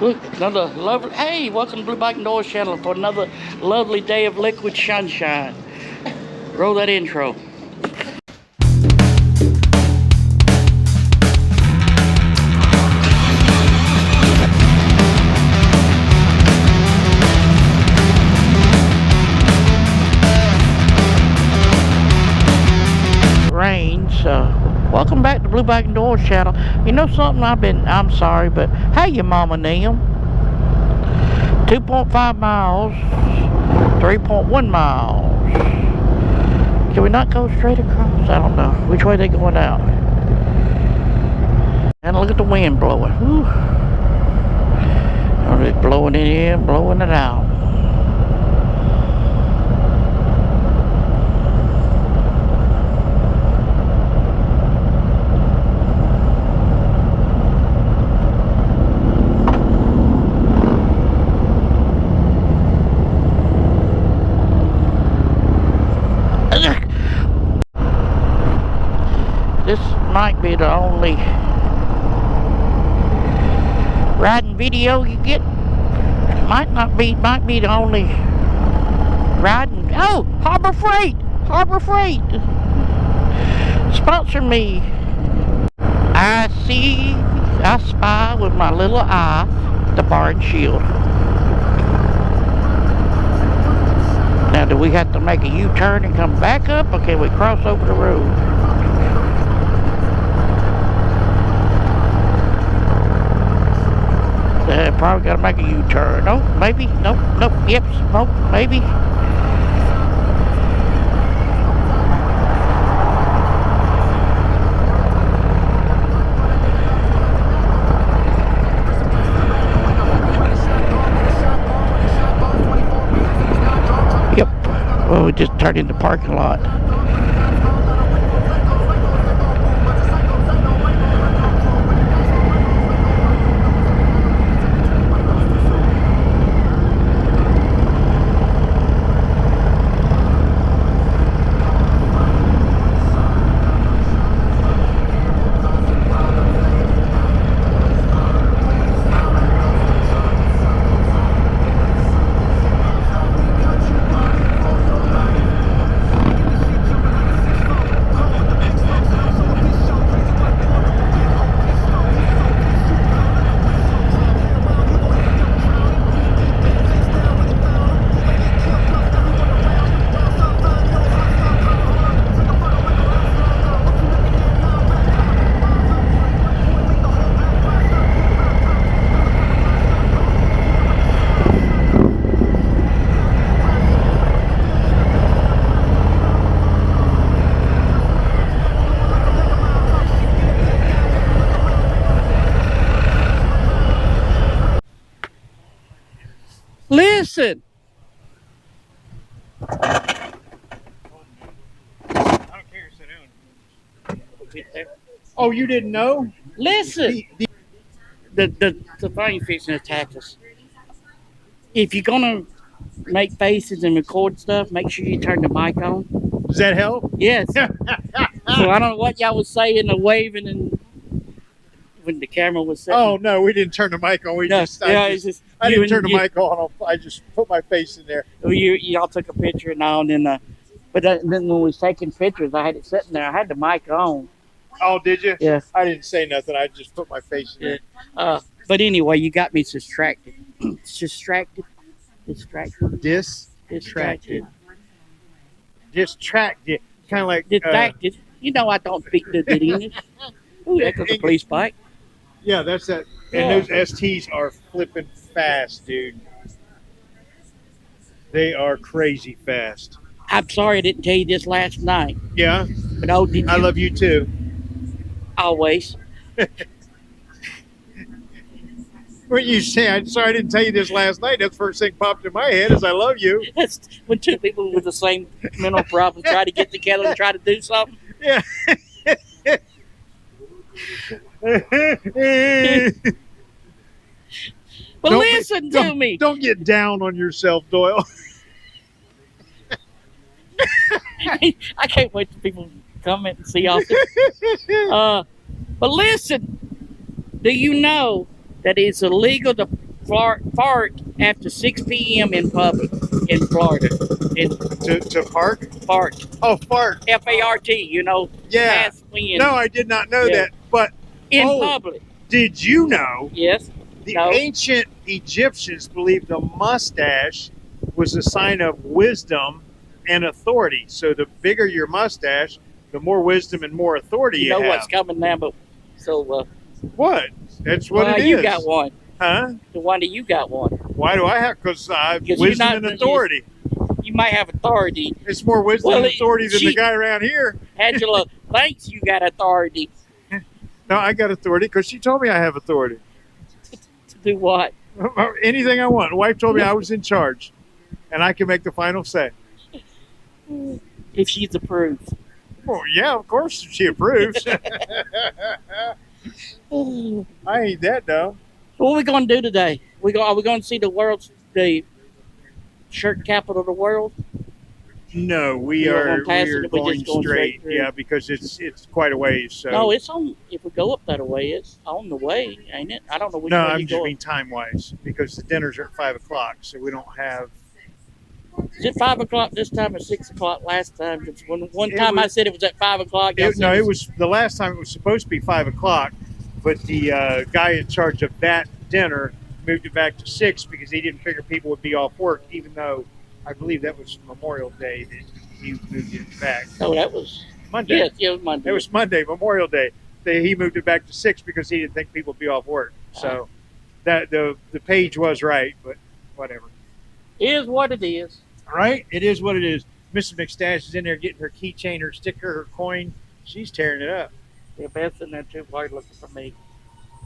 Look, another lovely, hey, welcome to Blue Bike and Doors channel for another lovely day of liquid sunshine. Roll that intro. Rain, so welcome back to Blue Bike and Doors channel. You know something, I'm sorry, but hey, your mama Neil. 2.5 miles, 3.1 miles. Can we not go straight across? I don't know. Which way they going out? And look at the wind blowing. Whew. Oh, it's blowing it in, blowing it out. This might be the only riding video you get. Might be the only riding. Oh, Harbor Freight! Sponsor me. I spy with my little eye the bar and shield. Now, do we have to make a U-turn and come back up, or can we cross over the road? Probably gotta make a U-turn. No, maybe. Nope. Yep. Nope. Maybe. Yep. Well, we just turned into the parking lot. Listen. I don't care, sit down. Oh, you didn't know? Listen. The thing fixing to attack us. If you're gonna make faces and record stuff, make sure you turn the mic on. Does that help? Yes. So I don't know what y'all was saying and waving and when the camera was set. Oh no, we didn't turn the mic on. I didn't turn the mic on. I just put my face in there. Y'all took a picture and all, and then then when we was taking pictures, I had it sitting there. I had the mic on. Oh, did you? Yes. I didn't say nothing. I just put my face in there. But anyway, you got me distracted. Distracted. Distracted. Kind of like distracted. You know I don't speak good English. Ooh, that was a police bike. Yeah, that's that. And those STs are flipping fast, dude. They are crazy fast. I'm sorry I didn't tell you this last night. Yeah. But oh, did you? I love you too. Always. What you say? I'm sorry I didn't tell you this last night. That's the first thing popped in my head is I love you. That's when two people with the same mental problem try to get together and try to do something. Yeah. But listen to me. Don't get down on yourself, Doyle. I can't wait till people comment and see all this. But listen, do you know that it's illegal to Fart after 6 p.m. in public in Florida. To park? Fart. Oh, fart. F-A-R-T, you know. Yeah. Past wind. No, I did not know that. But in public. Did you know? Yes. The ancient Egyptians believed a mustache was a sign of wisdom and authority. So the bigger your mustache, the more wisdom and more authority you have. You know what's coming now, but so what? That's what it is. You got one. Huh? Why do you got one? Why do I have? Because I have wisdom and authority. You might have authority. It's more wisdom and authority than the guy around here. Angela thinks you got authority. No, I got authority because she told me I have authority. To do what? Anything I want. The wife told me I was in charge, and I can make the final say. If she's approved. Well, yeah, of course she approves. I ain't that dumb. What are we going to do today? Are we going to see the shirt capital of the world? No, we are going straight. Yeah, because it's quite a ways. So. No, it's on. If we go up that way, it's on the way, ain't it? I don't know which way I'm just mean time wise because the dinners are at 5 o'clock, so we don't have. Is it 5 o'clock this time or 6 o'clock last time? One time I said it was at 5 o'clock. It was the last time. It was supposed to be 5 o'clock, but the guy in charge of that dinner moved it back to 6 because he didn't figure people would be off work, even though I believe that was Memorial Day that he moved it back. Oh, that was Monday. Yes, it was Monday. It was Monday, Memorial Day. He moved it back to 6 because he didn't think people would be off work. So that the page was right, but whatever. It is what it is. Right? It is what it is. Mrs. McStache is in there getting her keychain, her sticker, her coin. She's tearing it up. Yeah, Beth's in there too, while looking for me.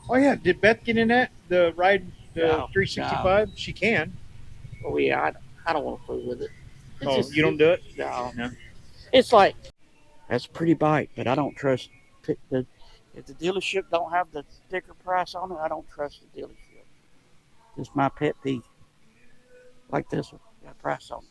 Oh yeah, did Beth get in that? The ride, no, 365? No. She can. Oh yeah, I don't want to fool with it. You don't do it? No. It's like, that's a pretty bike, but I don't trust if the dealership don't have the sticker price on it, I don't trust the dealership. It's my pet peeve. Like this one, got a price on it.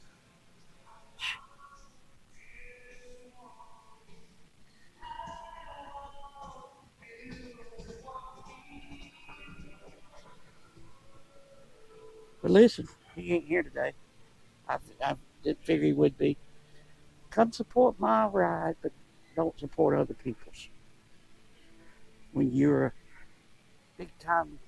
But listen, he ain't here today. I didn't figure he would be. Come support my ride, but don't support other people's. When you're a big time.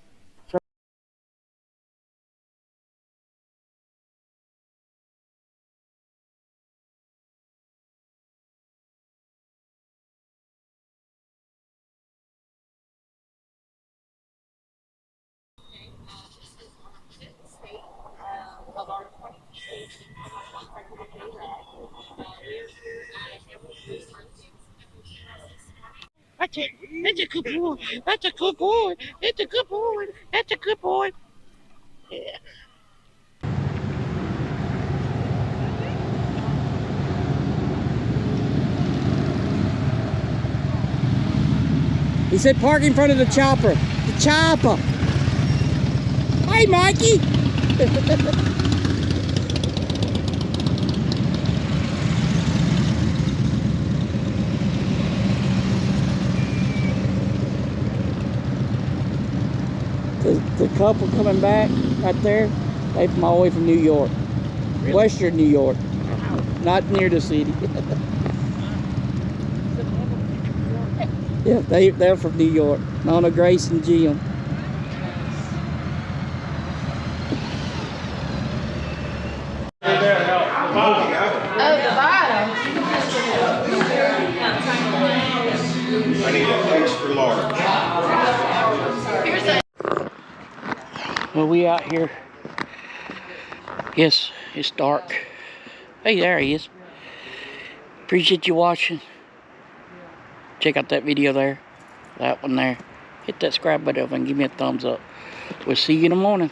That's a good boy. That's a good boy. It's a good boy. That's a good boy. Yeah. He said park in front of the chopper. The chopper. Hey, Mikey. The couple coming back right there, they from all the way from New York. Really? Western New York. Not near the city. Yeah, they're from New York. Nona, Grace, and Jim. Oh, the bottom. I need an extra large. Well, we out here. Yes, it's dark. Hey, there he is. Appreciate you watching. Check out that video there. That one there. Hit that subscribe button and give me a thumbs up. We'll see you in the morning.